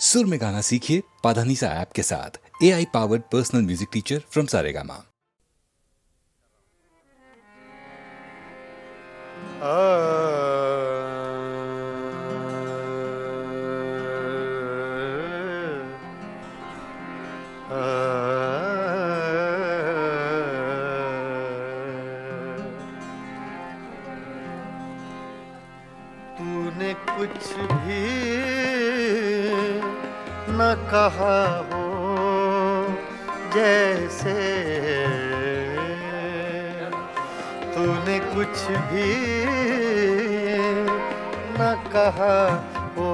सुर में गाना सीखिए पाधानीसा ऐप के साथ। AI powered personal music teacher from Saregama. तूने कुछ भी न कहा हो जैसे, तूने कुछ भी न कहा हो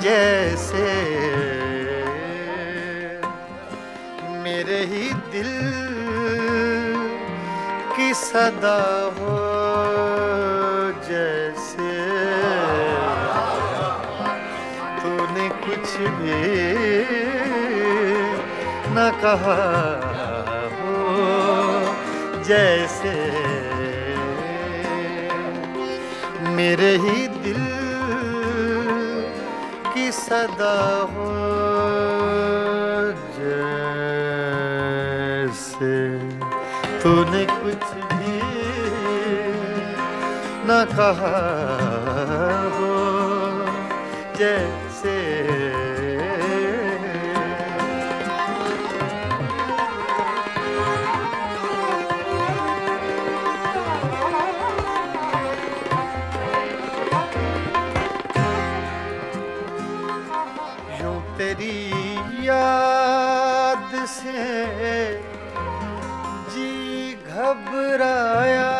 जैसे, मेरे ही दिल की सदा हो जैसे, तूने कुछ भी न कहा हो जैसे, मेरे ही दिल की सदा हो जैसे, तूने कुछ भी न कहा हो जैसे। यूं तेरी याद से जी घबराया,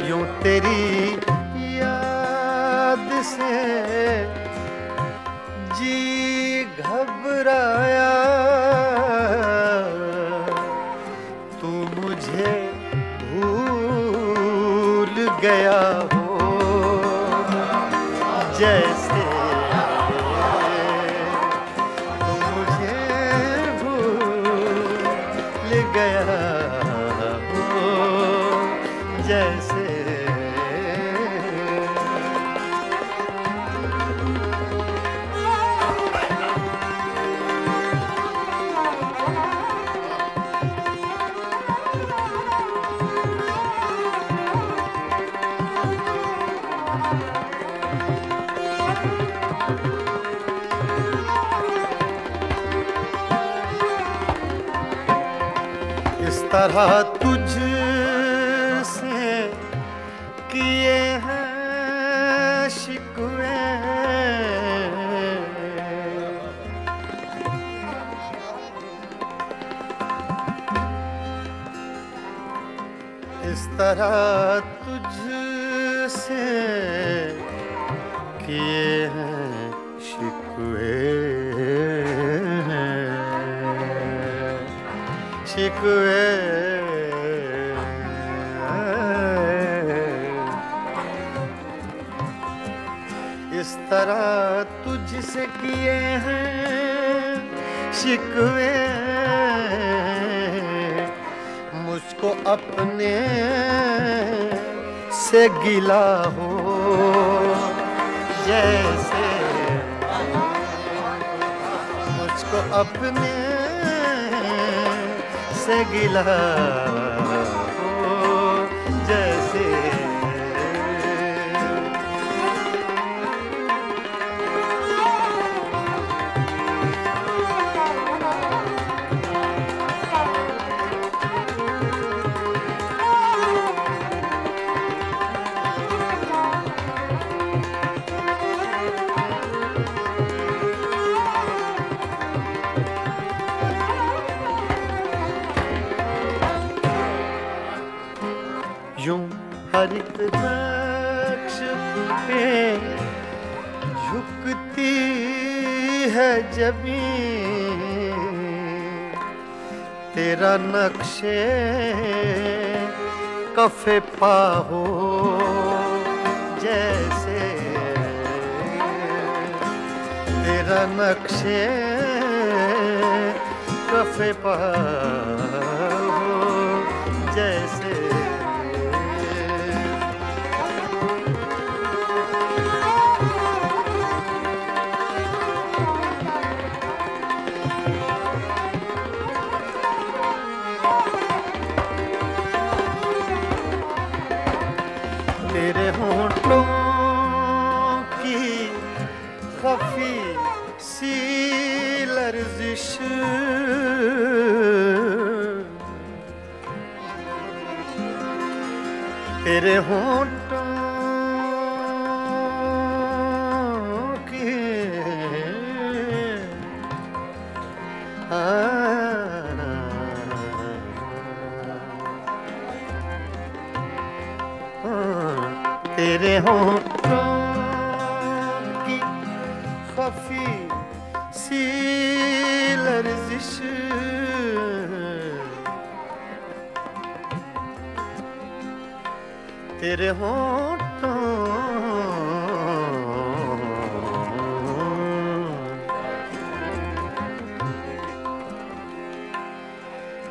यूं तेरी याद से जी घबराया, तू मुझे भूल गया हो जैसे, तू मुझे भूल गया हो जैसे। इस तरह तुझसे किए हैं शिकवे, इस तरह तुझसे किए हैं शिकवे, शिकवे, इस तरह तुझसे किए हैं शिकवे, मुझको अपने से गिला हो जैसे, मुझको अपने से गिला हो जैसे। यूं हर एक नक्श पे झुकती है जमीन, तेरा नक्शे कफे पा हो जैसे, तेरा नक्शे कफे पा हो जैसे। तेरे होंठों की खफी सी लर्जिश, तेरे होंठों की तेरे होंठों की खफी सी लर्जिश, तेरे होंठों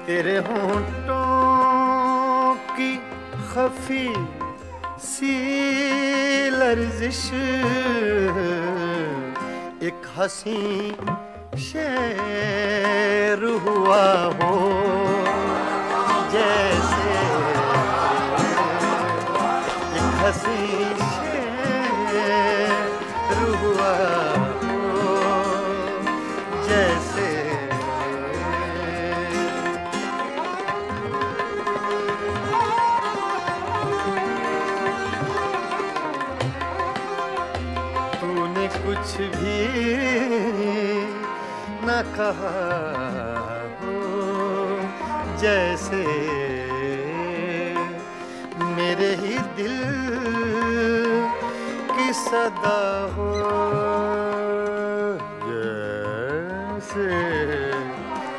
तेरे होंठों की खफी सी लर्जिश, एक हंसी शेर हुआ हो जैसे, एक हंसी शेर हुआ हो जैसे। कुछ भी न कहा हो जैसे, मेरे ही दिल की सदा हो जैसे,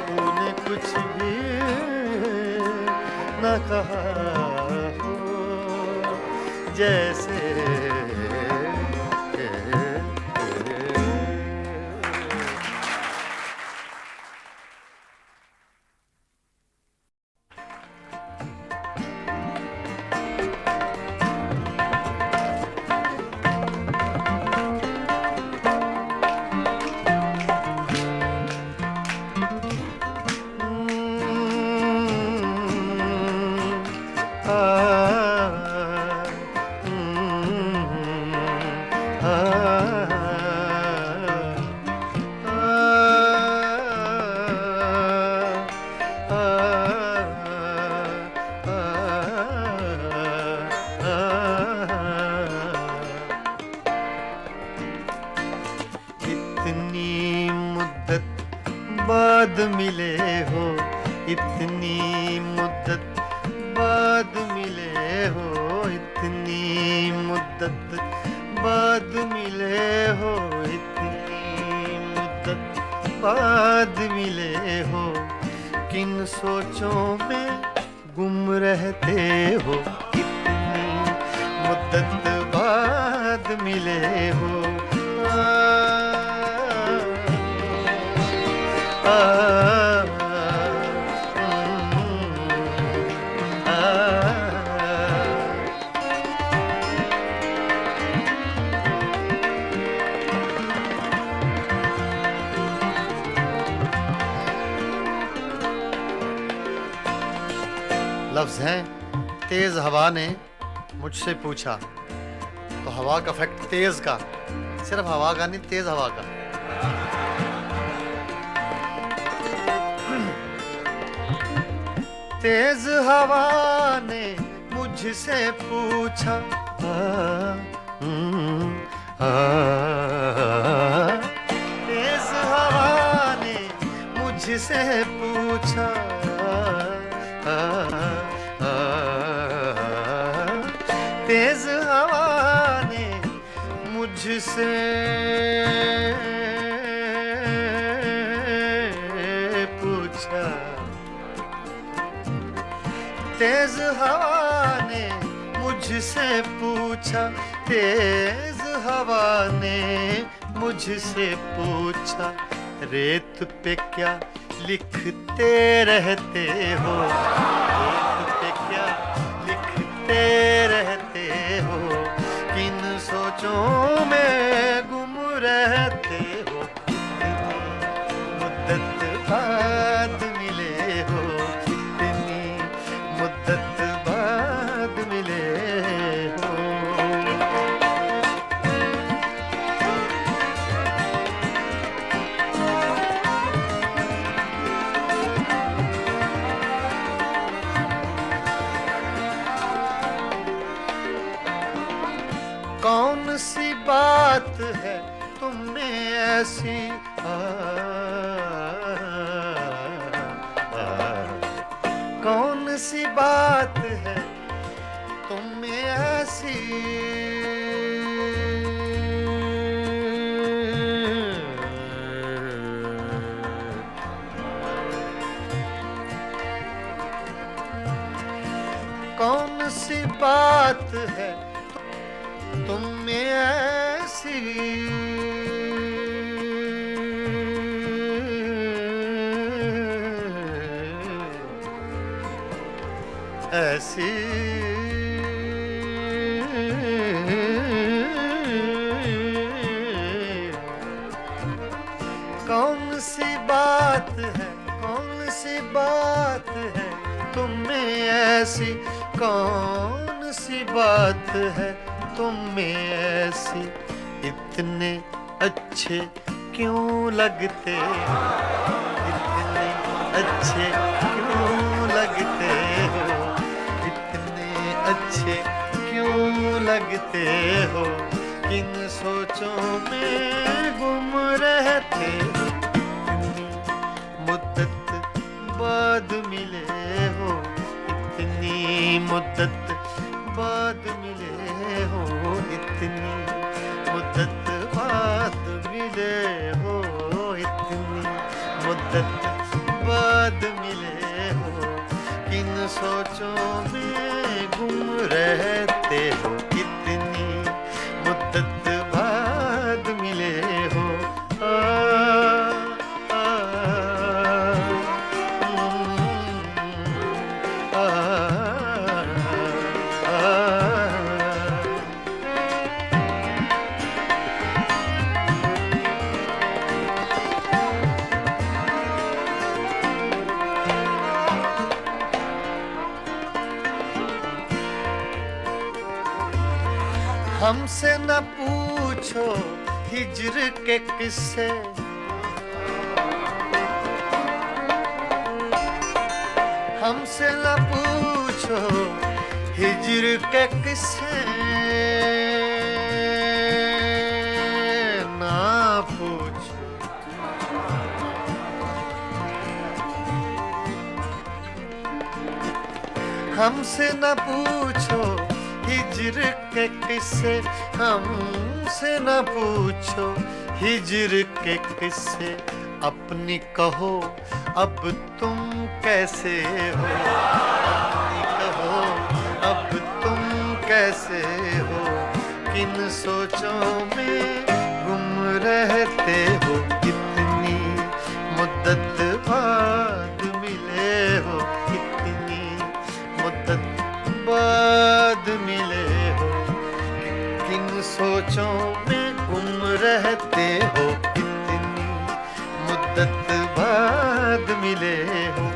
तूने कुछ भी न कहा हो जैसे। इतनी मुद्दत बाद मिले हो, इतनी मुद्दत बाद मिले हो, इतनी मुद्दत बाद मिले हो, इतनी मुद्दत बाद मिले हो। किन सोचों में गुम रहते हो, इतनी मुद्दत बाद मिले हो। लफ्ज हैं तेज हवा ने मुझसे पूछा, तो हवा का इफेक्ट तेज का, सिर्फ हवा का नहीं, तेज हवा का। तेज हवा ने मुझसे पूछा, तेज हवा ने मुझसे पूछा, तेज हवा ने मुझसे पूछा, तेज हवा ने मुझसे पूछा, तेज हवा ने मुझसे पूछा, रेत पे क्या लिखते रहते हो, रेत पे क्या लिखते रहते हो, किन सोचों में गुम रहते हो, मुद्दत बाद मिले हो, इतनी मुद्दत बाद मिले हो। कौन सी बात है तुम में ऐसी, कौन सी बात है तुम में ऐसी, कौन सी बात है तुम में ऐसी, ऐसी कौन सी बात है, कौन सी बात है तुम में ऐसी, कौन सी बात है तुम में ऐसी, इतने अच्छे क्यों लगते हो, इतने अच्छे क्यों लगते हो, इतने अच्छे क्यों लगते हो, किन सोचों में गुम रहते हो, मुद्दत बाद मिले हो, इतनी मुद्दत बाद मिले हो, इतनी मुद्दत बाद मिले हो, इतनी मुद्दत बाद मिले हो, किन सोचों में गुम रहते हो, इतनी मुद्दत बाद मिले हो। हमसे न पूछो हिज्र के किस्से, हमसे न पूछो हिज्र के किस्से, ना पूछो, हमसे न पूछो हिज्र के किस्से, हमसे न पूछो हिज्र के किस्से, अपनी कहो अब तुम कैसे हो, अपनी कहो अब तुम कैसे हो, किन सोचों में गुम रहते हो, इतनी मुद्दत बाद मिले हो, इतनी मुद्दत बाद मिले हो, किन सोचों में गुम रहते हो, इतनी मुद्दत बाद मिले हो।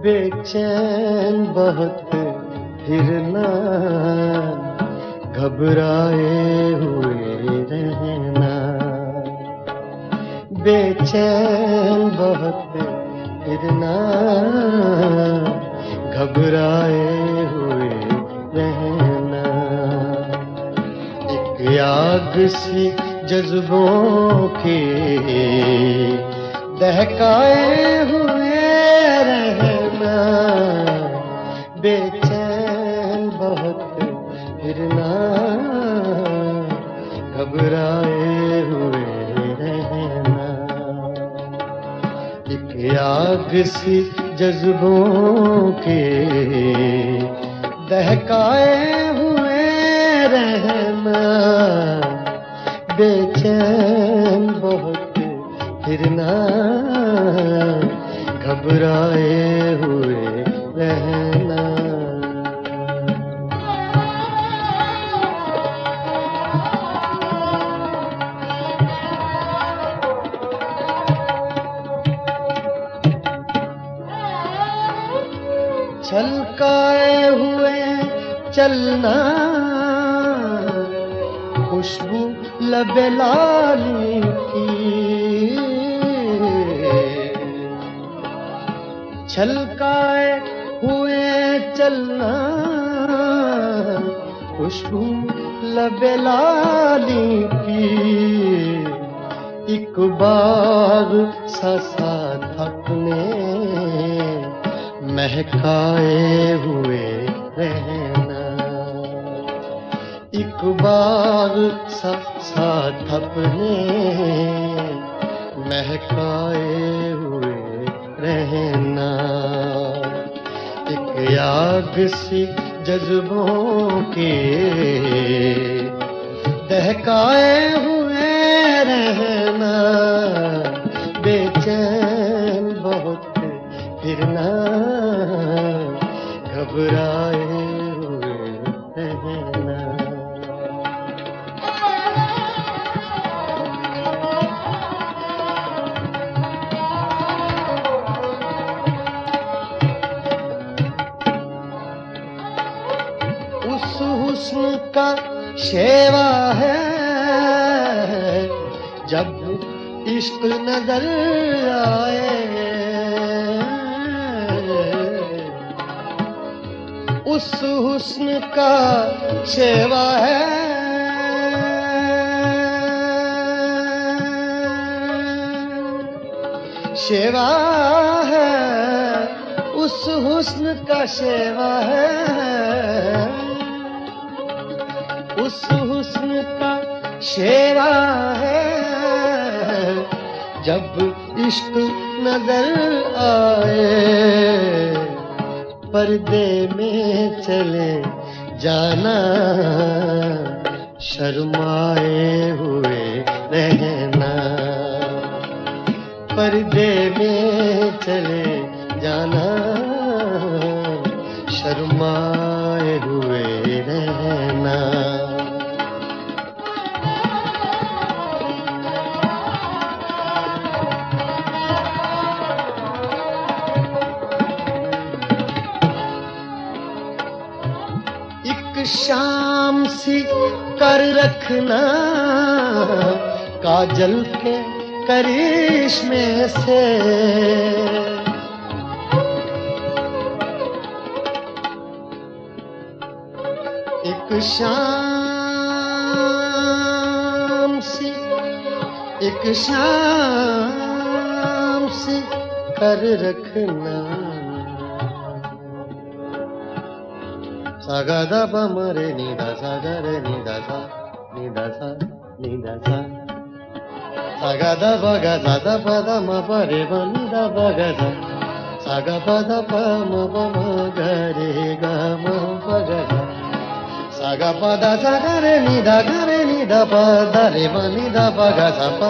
बेचैन बहुत फिरना, घबराए हुए रहना, बेचैन बहुत फिरना, घबराए हुए रहना, एक आग सी जज्बों की दहकाए हुए रहना, बेचैन बहुत फिरना, घबराए हुए रहना, एक आग सी जज्बों के दहकाए हुए रहना, बेचैन बहुत फिरना, घबराए हुए रहना। छलकाए हुए चलना, खुशबू लबे लाली की, छलकाए हुए चलना, खुशबू लबे लाली की, एक बार सा अपने महकाए हुए रहना, एक बार साथ अपने महकाए हुए रहना, एक आग सी जज्बों के दहकाए हुए रहना, बेचैन बहुत फिरना, घबराए हुए रहना। उस हुस्न का शेवा है जब इश्क नजर आए, उस हुस्न का शेवा है शेवा है, उस हुस्न का शेवा है, उस हुस्न का शेवा है, जब इश्क नजर आए, पर्दे में चले जाना, शर्माए हुए रहना, पर्दे में चले जाना, शर्माए हुए रहना। एक शाम सी कर रखना, काजल के करिश्मे से, एक शाम सी कर रखना, सागा दा पा मरे नी दा सा गा रे नी दा सा नी दा सा नी दा सा, सागा दा पा गा सा दा पा दा म प रे ब नी दा पा गा सा, सागा पा दा पा म प म ग रे गा म प गा सा, सागा पा दा सा गा रे नी दा पा दा रे ब नी दा पा गा सा पा।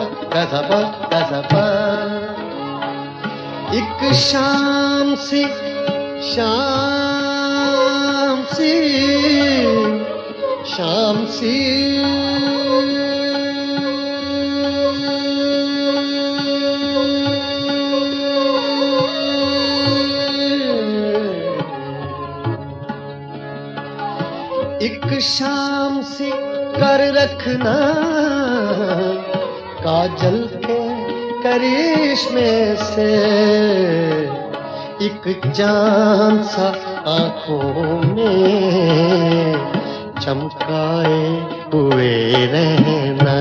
एक शाम सी एक शाम सी कर रखना काजल के करिश्मे से, एक चांद सा आंखों में चमकाए हुए रहना,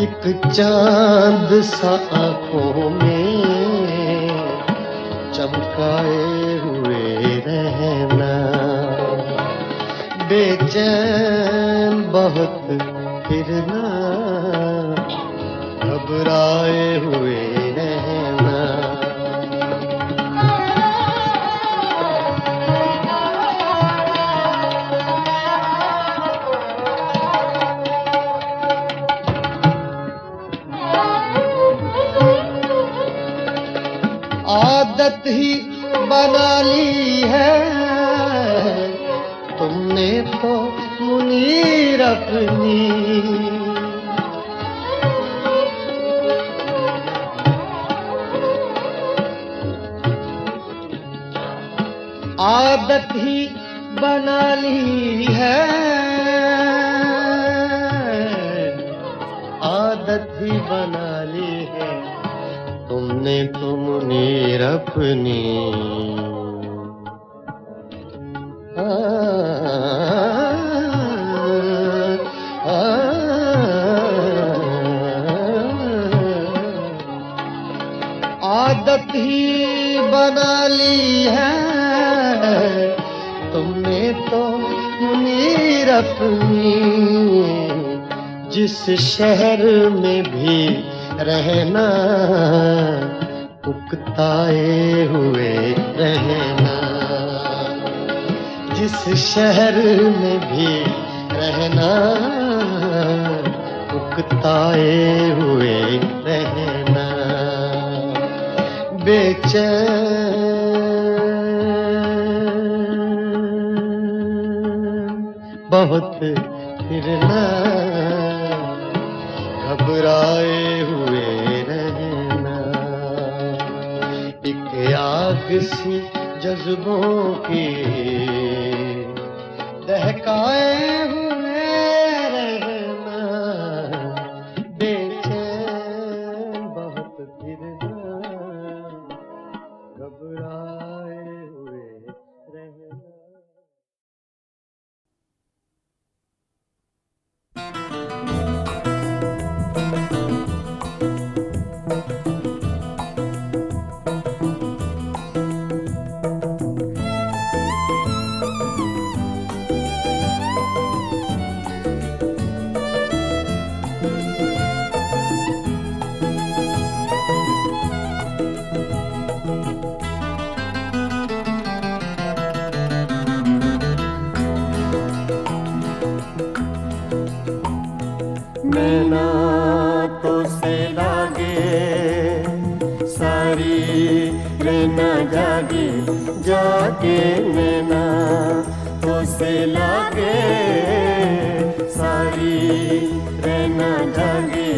एक चांद सा आंखों में चमकाए हुए रहना, बेचैन बहुत फिरना, घबराए हुए रहना। आदत ही बना ली है तुमने तो मुनीर अपनी, आदत ही बना ली है, आदत ही बना ली है तुमने तो मुनीर अपनी। आदत ही बना ली है तुमने तो मुनीर अपनी, जिस शहर में भी रहना उकताए हुए रहना, जिस शहर में भी रहना उकताए हुए रहना, बेचैन बहुत फिरना, घबराए हुए रहना, एक आग सी जज्बों की दहकाए हुए रहना, बेचैन बहुत फिरना, घबराए हुए रहना। नैना तो से लागे सारी रहना जागे जागे, नैना तो से लागे सारी रहना जागे,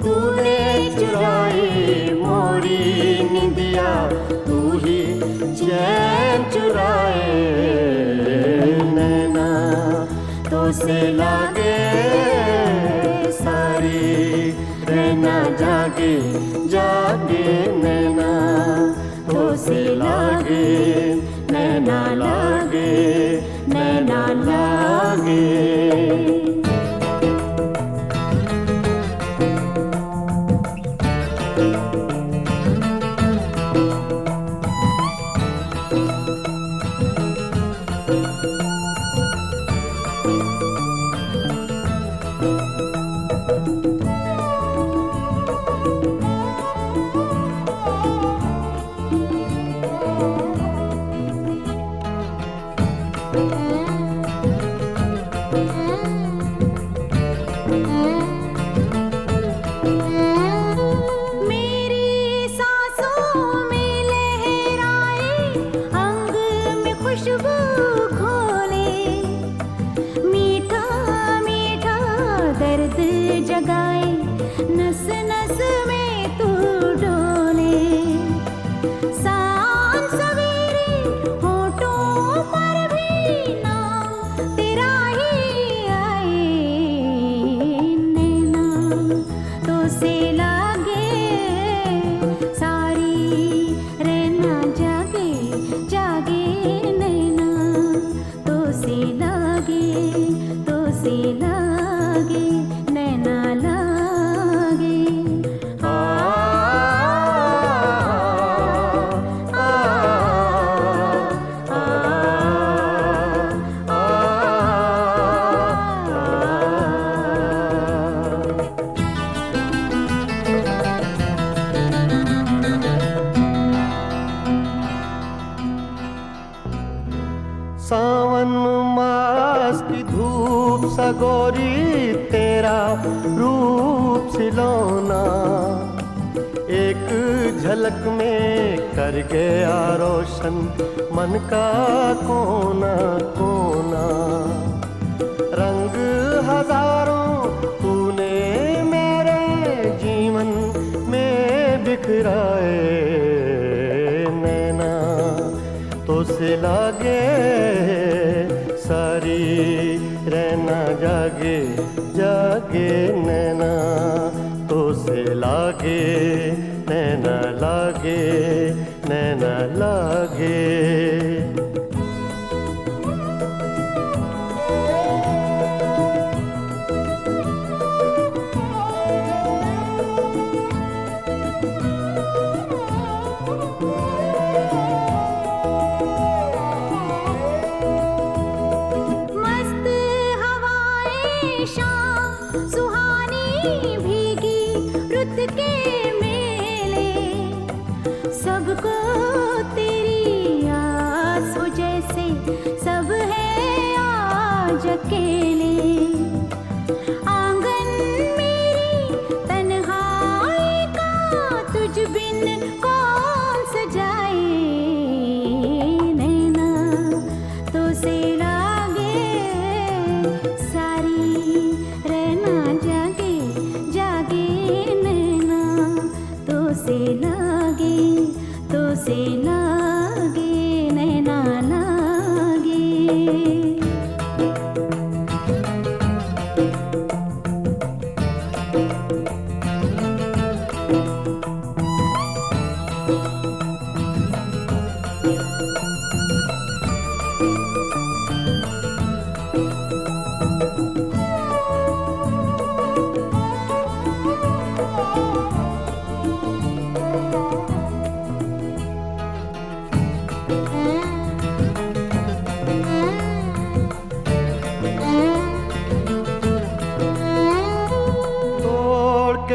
तूने चुराई मोरी निंदिया तू ही चैन चुराए, नैना तो से लागे सारी रहना जागे जागे, नैना तो से लागे नैना लागे नैना लागे। सांझ सवेरे होठों पर भी सावन मास की धूप सा गोरी तेरा रूप सिलौना, एक झलक में कर गया रोशन मन का कोना कोना। रंग हजारों तूने मेरे जीवन में बिखराए, नैना तो से लागे सारी रहना जागे जागे, नैना तो से लागे नैना लागे नैना लागे।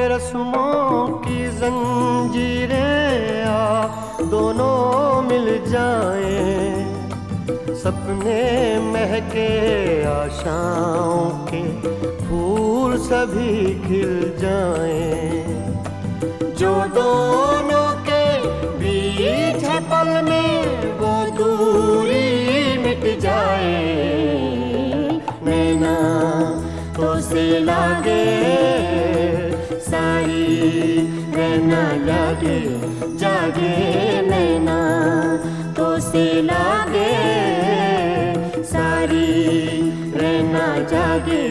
रस्मों की जंजीरें आ दोनों मिल जाएं, सपने महके आशाओं के फूल सभी खिल जाएं। जो दोनों के बीच है पल में वो दूरी मिट जाए, नैना तो से लागे सारी रहना जागे जागे, नैना तो से लागे सारी रहना जागे।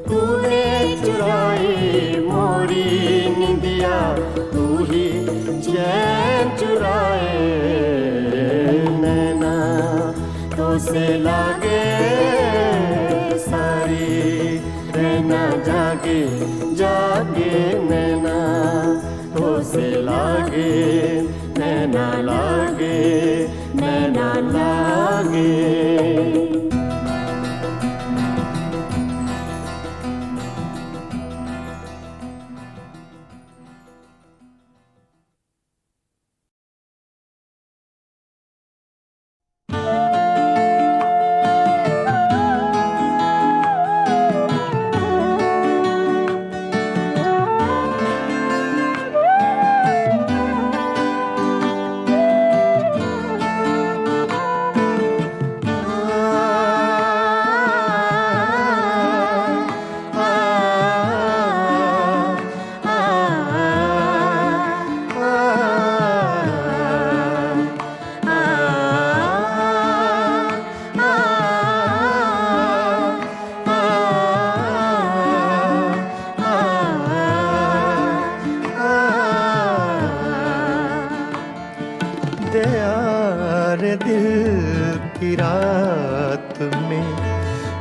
तूने चुराई मोरी निंदिया, तू ही चैन चुराए, नैना तो से लागे सारी रहना जागे जागे, नैना तो से लागे नैना लागे नैना लागे।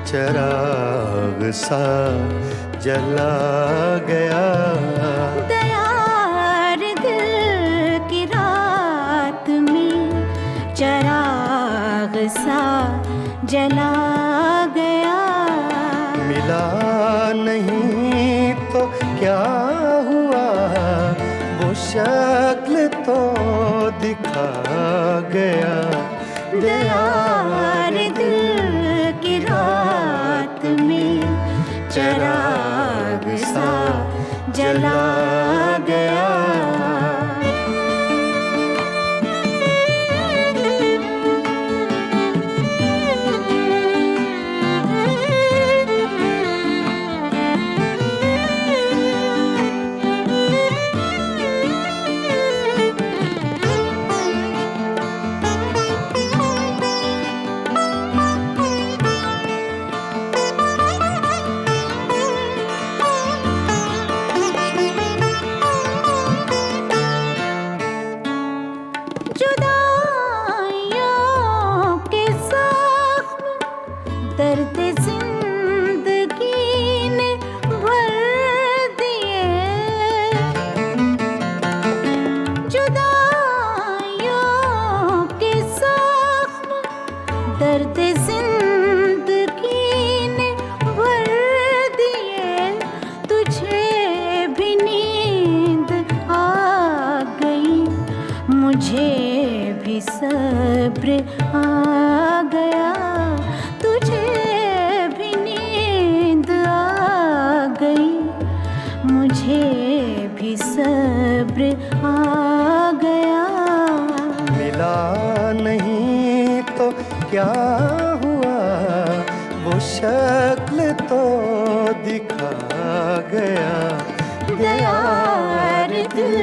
चिराग सा जला गया, दयार दिल की रात में चिराग सा जला गया। मिला नहीं तो क्या हुआ, वो शक्ल तो दिखा गया। दया रे दिल की रात में चिराग सा जला गया। दर्द जिंदगी ने भर दिए, जुदाइयों के जख्म दर्द जिंदगी ने भर दिए। तुझे भी नींद आ गई, मुझे भी सब्र आ गया। मुझे भी सब्र आ गया। मिला नहीं तो क्या हुआ, वो शक्ल तो दिखा गया। दया रे दिल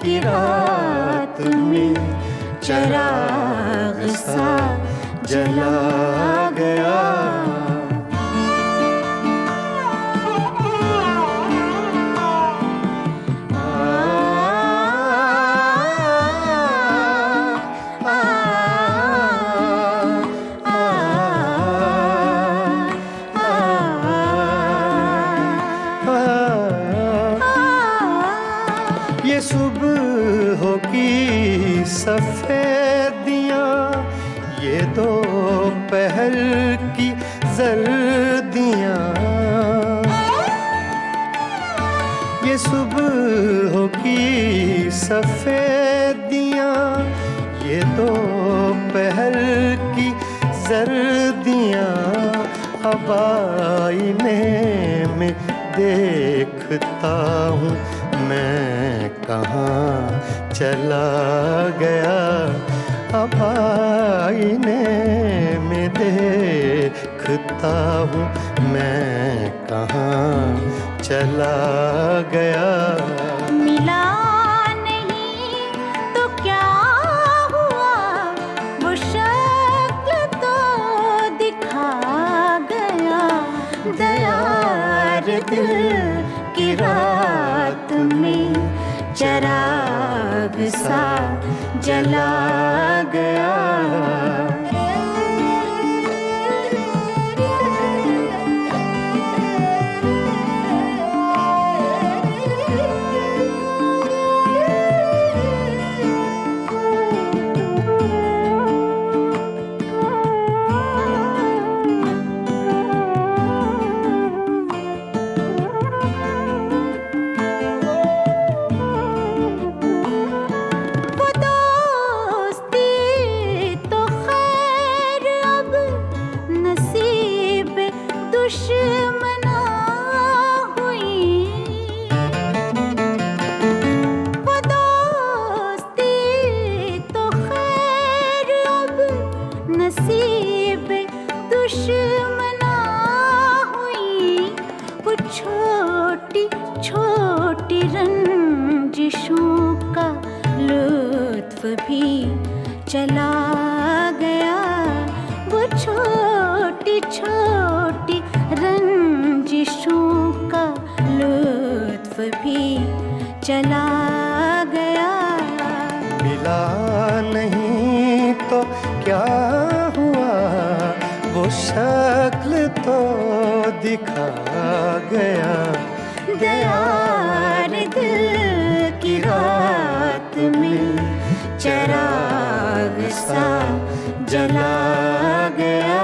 की रात में चिराग सा जला गया। ये सुबह की सफेदियाँ, ये दोपहर की जर्दियाँ, ये सुबह की सफेदियाँ, ये दोपहर की जर्दियाँ। अब आईने में देखता हूँ मैं कहाँ चला गया। अब आईने में देखता हूँ मैं कहाँ चला गया। मिला नहीं तो क्या हुआ, वो शक्ल तो दिखा गया। दया रे दिल की रात में चिराग सा जला गया। दुश्मना हुई वो दोस्ती तो खैर अब नसीब दुश्मना हुई। वो छोटी छोटी रंजिशों का लुत्फ भी चला गया। वो छोटी छोटी रंजिशों का लुत्फ भी चला गया। मिला नहीं तो क्या हुआ, वो शक्ल तो दिखा गया। दया रे दिल की रात में चिराग सा जला गया।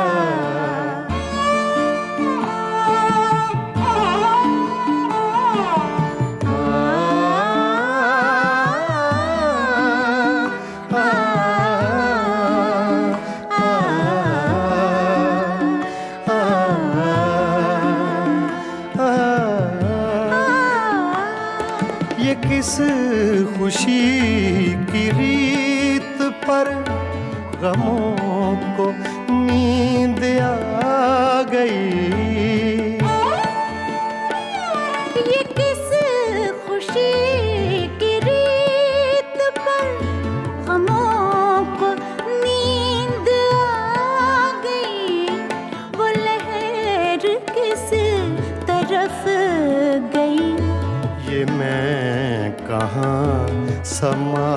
खुशी की रीत पर गमों को नींद आ गई। ये किस खुशी की रीत पर गमों को नींद आ गई। वो लहर किस तरफ गई। ये मैं कहाँ समा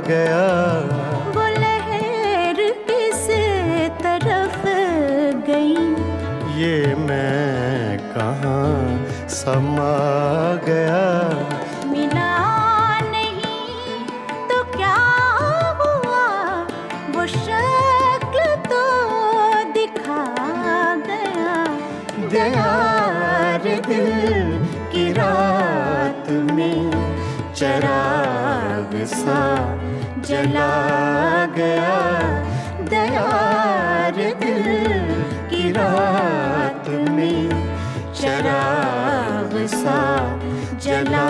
गया। वो लहर किस तरफ गई। ये मैं कहाँ समा गया। मिला नहीं तो क्या हुआ, वो शक्ल तो दिखा गया। दयार दिल की रात में चराग सा जला गया। दयार दिल की रात में चराग सा जला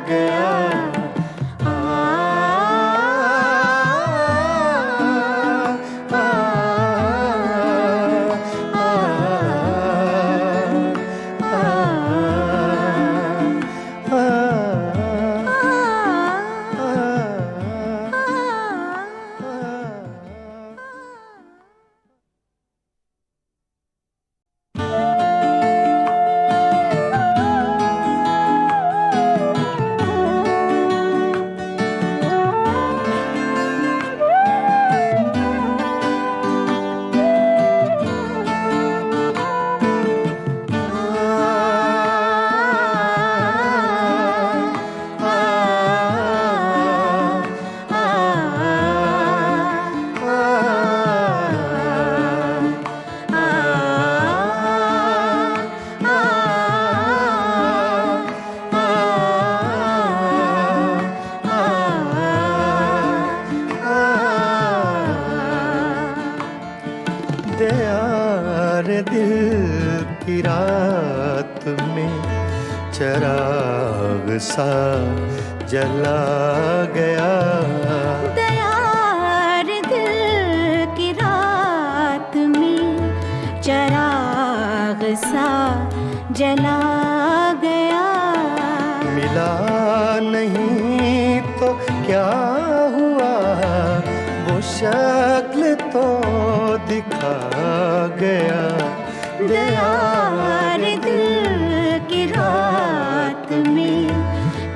गया। दयार दिल की रात में चराग सा जला गया। दयार दिल की रात में चराग सा जला गया। मिला नहीं तो क्या हुआ, वो शक्ल तो दिखा गया। दयार दिल की रात में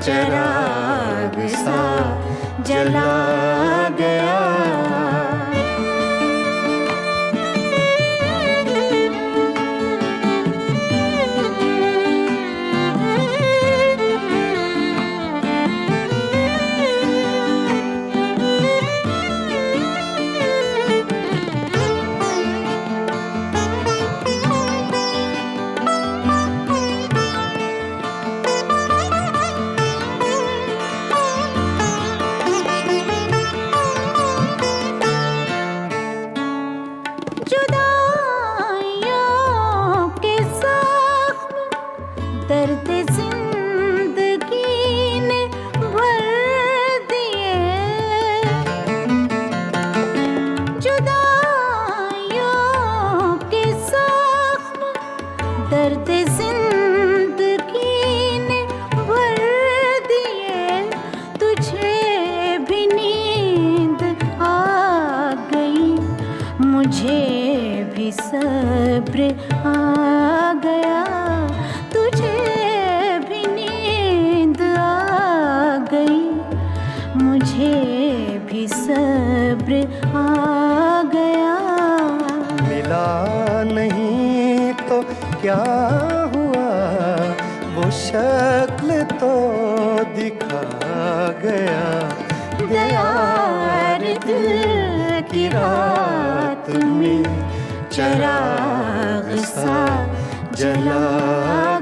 चराग सा जला गया। दर्द जिंदगी ने भर दिए। जुदाइयों के जख्म दर्द जिंदगी ने भर दिए। तुझे भी नींद आ गई, मुझे भी सब्र आ गया। तुझे भी नींद आ गई, मुझे भी सब्र आ गया। मिला नहीं तो क्या हुआ, वो शक्ल तो दिखा गया। दयार दिल की रात में चराग सा जला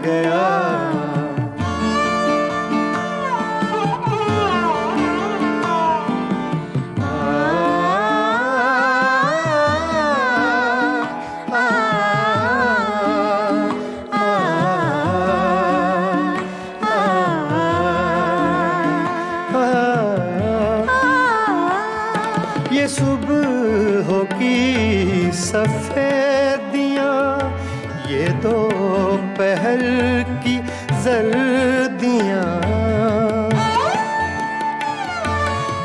गया। आ सुबह की सफेदियां, ये दोपहर की जर्दियां,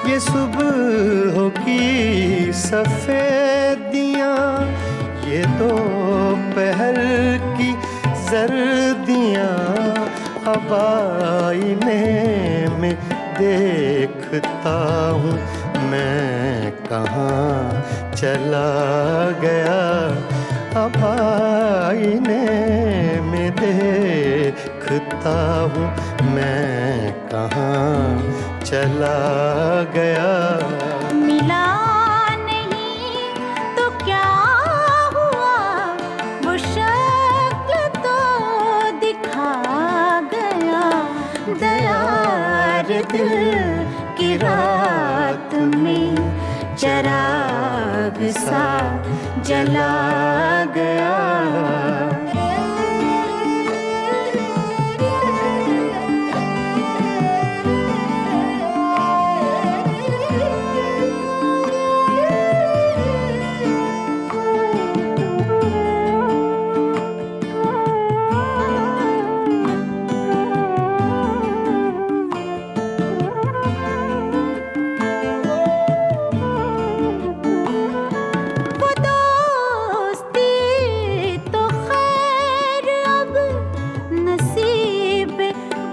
ये सुबह की सफेदियां, ये दोपहर की जर्दियां, अब आईने में देखता हूँ मैं कहाँ चला गया, अब आईने में देखता हूँ मैं कहाँ चला गया। मिला नहीं तो क्या हुआ, वो शक्ल तो दिखा गया। दया रे दिल की रात में चराग सा जला गया।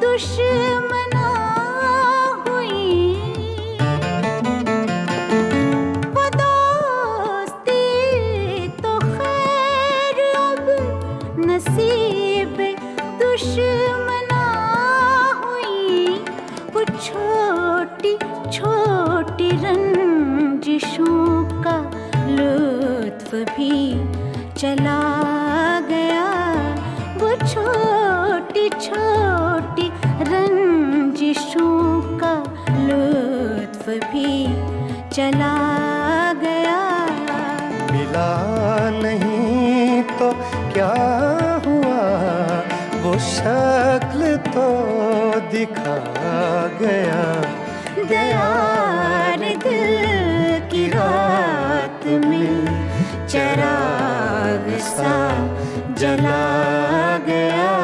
दुश्मना हुई वो दोस्ती तो खैर अब नसीब दुश्मना हुई। वो छोटी छोटी रंजिशों का लुत्फ भी चला गया। वो छोटी छोटी रंजिशों का लुत्फ भी चला गया। मिला नहीं तो क्या हुआ, वो शक्ल तो दिखा गया। दया रे दिल की रात में चराग सा जला गया।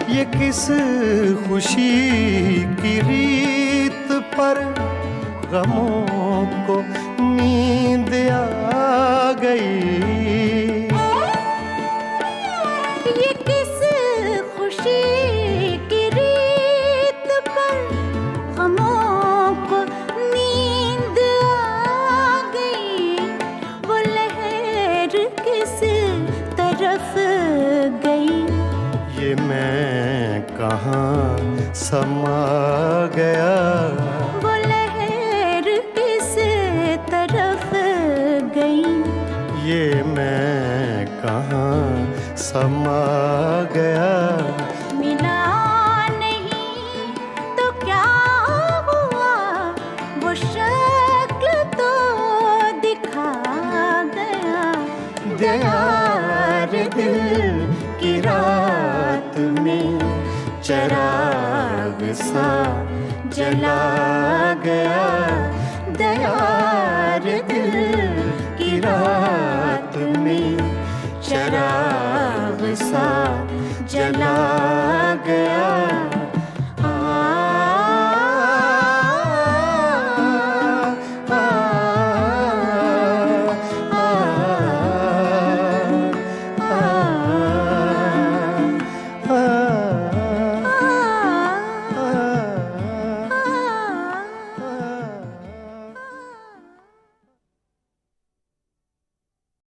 ये किस खुशी की रीत पर गमों को नींद आ गई। ये किस खुशी की रीत पर गमों को नींद आ गई। वो लहर किस तरफ गई, ये मैं कहाँ समा गया। वो लहर किस तरफ गई, ये मैं कहाँ समा गया। मिला नहीं तो क्या हुआ, वो शक्ल तो दिखा गया। दया रे दिल की रात में चराग सा जला गया। दया रे दिल की रात में चराग सा जला गया।